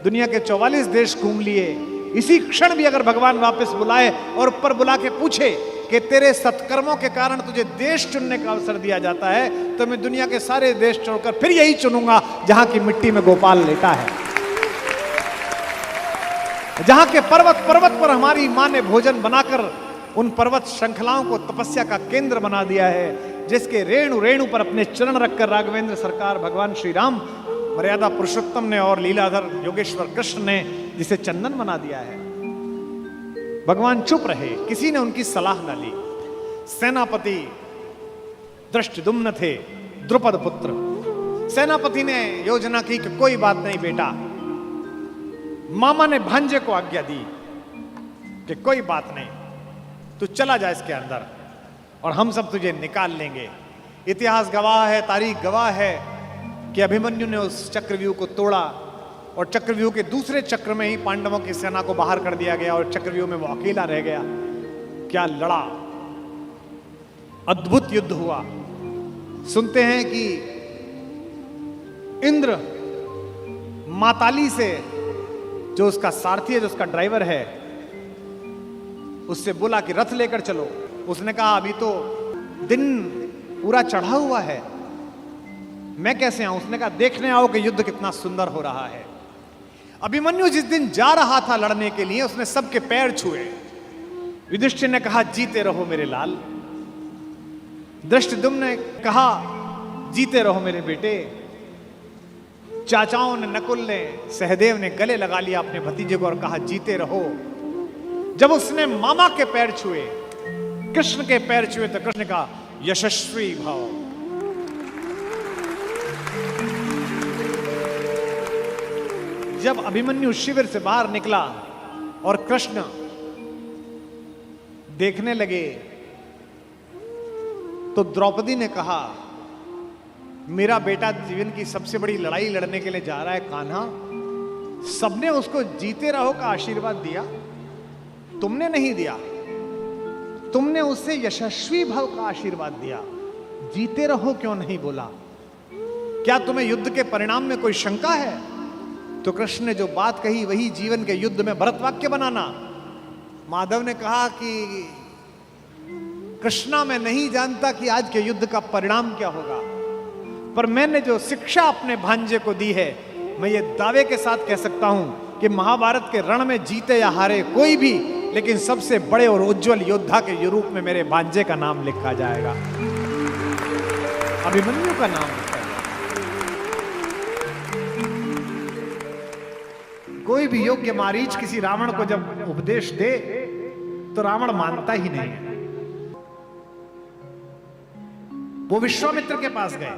दुनिया के 44 देश घूम लिए। इसी क्षण भी अगर भगवान वापस बुलाए और ऊपर बुला के पूछे कि तेरे सत्कर्मों के कारण तुझे देश चुनने का अवसर दिया जाता है, तो मैं दुनिया के सारे देश छोड़कर फिर यही चुनूंगा जहां की मिट्टी में गोपाल लेटा है, जहां के पर्वत पर्वत पर हमारी मां ने भोजन बनाकर उन पर्वत श्रृंखलाओं को तपस्या का केंद्र बना दिया है, जिसके रेणु रेणु पर अपने चरण रखकर राघवेंद्र सरकार भगवान श्री राम मर्यादा पुरुषोत्तम ने और लीलाधर योगेश्वर कृष्ण ने जिसे चंदन बना दिया है। भगवान चुप रहे, किसी ने उनकी सलाह न ली। सेनापति दृष्टद्युम्न थे, द्रुपद पुत्र। सेनापति ने योजना की कि कोई बात नहीं बेटा। मामा ने भांजे को आज्ञा दी कि कोई बात नहीं, तू चला जा इसके अंदर और हम सब तुझे निकाल लेंगे। इतिहास गवाह है, तारीख गवाह है कि अभिमन्यु ने उस चक्रव्यूह को तोड़ा और चक्रव्यूह के दूसरे चक्र में ही पांडवों की सेना को बाहर कर दिया गया और चक्रव्यूह में वो अकेला रह गया। क्या लड़ा, अद्भुत युद्ध हुआ। सुनते हैं कि इंद्र माताली से, जो उसका सारथी है, जो उसका ड्राइवर है, उससे बोला कि रथ लेकर चलो। उसने कहा अभी तो दिन पूरा चढ़ा हुआ है, मैं कैसे आऊं? उसने कहा देखने आओ कि युद्ध कितना सुंदर हो रहा है। अभिमन्यु जिस दिन जा रहा था लड़ने के लिए, उसने सबके पैर छुए। युधिष्ठिर ने कहा जीते रहो मेरे लाल। दृष्टद्युम्न ने कहा जीते रहो मेरे बेटे। चाचाओं ने, नकुल ने, सहदेव ने गले लगा लिया अपने भतीजे को और कहा जीते रहो। जब उसने मामा के पैर छुए, कृष्ण के पैर छुए, तो कृष्ण ने कहा यशस्वी भाव। जब अभिमन्यु शिविर से बाहर निकला और कृष्ण देखने लगे, तो द्रौपदी ने कहा मेरा बेटा जीवन की सबसे बड़ी लड़ाई लड़ने के लिए जा रहा है कान्हा, सबने उसको जीते रहो का आशीर्वाद दिया, तुमने नहीं दिया। तुमने उससे यशस्वी भव का आशीर्वाद दिया, जीते रहो क्यों नहीं बोला? क्या तुम्हें युद्ध के परिणाम में कोई शंका है? तो कृष्ण ने जो बात कही वही जीवन के युद्ध में भरत वाक्य बनाना। माधव ने कहा कि कृष्णा मैं नहीं जानता कि आज के युद्ध का परिणाम क्या होगा, पर मैंने जो शिक्षा अपने भांजे को दी है, मैं ये दावे के साथ कह सकता हूं कि महाभारत के रण में जीते या हारे कोई भी, लेकिन सबसे बड़े और उज्जवल योद्धा के रूप में मेरे भांजे का नाम लिखा जाएगा, अभिमन्यु का नाम लिखा जाएगा। कोई भी योग्य मारीच किसी रावण को जब उपदेश दे तो रावण मानता ही नहीं है। वो विश्वामित्र के पास गए।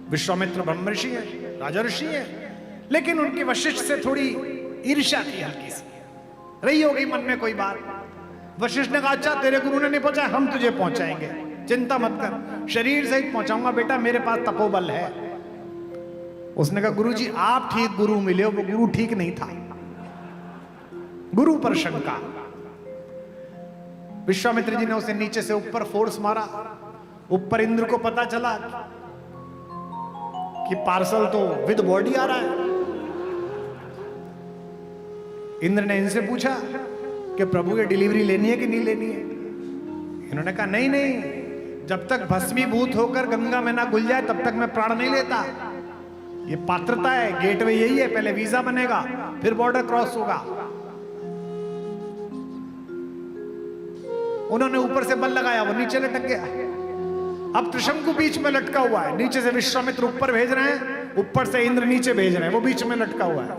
विश्वामित्र ब्रह्मर्षि है, राजा ऋषि है, लेकिन उनकी वशिष्ठ से थोड़ी ईर्ष्या थी, हल्की सी रही होगी मन में कोई बात। वशिष्ठ ने कहा अच्छा तेरे गुरु ने नहीं पहुंचा, हम तुझे पहुंचाएंगे, चिंता मत कर, शरीर सहित पहुंचाऊंगा बेटा, मेरे पास तपोबल है। उसने कहा गुरुजी आप ठीक गुरु मिले हो, वो गुरु ठीक नहीं था। गुरु पर शंका। विश्वामित्र जी ने उसे नीचे से ऊपर फोर्स मारा। ऊपर इंद्र को पता चला कि पार्सल तो विद बॉडी आ रहा है। इंद्र ने इनसे पूछा कि प्रभु ये डिलीवरी लेनी है कि नहीं लेनी है? इन्होंने कहा नहीं नहीं, जब तक भस्मीभूत होकर गंगा में ना घुल जाए तब तक मैं प्राण नहीं लेता। ये पात्रता है, गेटवे यही है, पहले वीजा बनेगा फिर बॉर्डर क्रॉस होगा। उन्होंने ऊपर से बल लगाया, वो नीचे लटक गया। अब त्रिशंकु बीच में लटका हुआ है, नीचे से विश्वामित्र ऊपर भेज रहे हैं, ऊपर से इंद्र नीचे भेज रहे हैं, वो बीच में लटका हुआ है।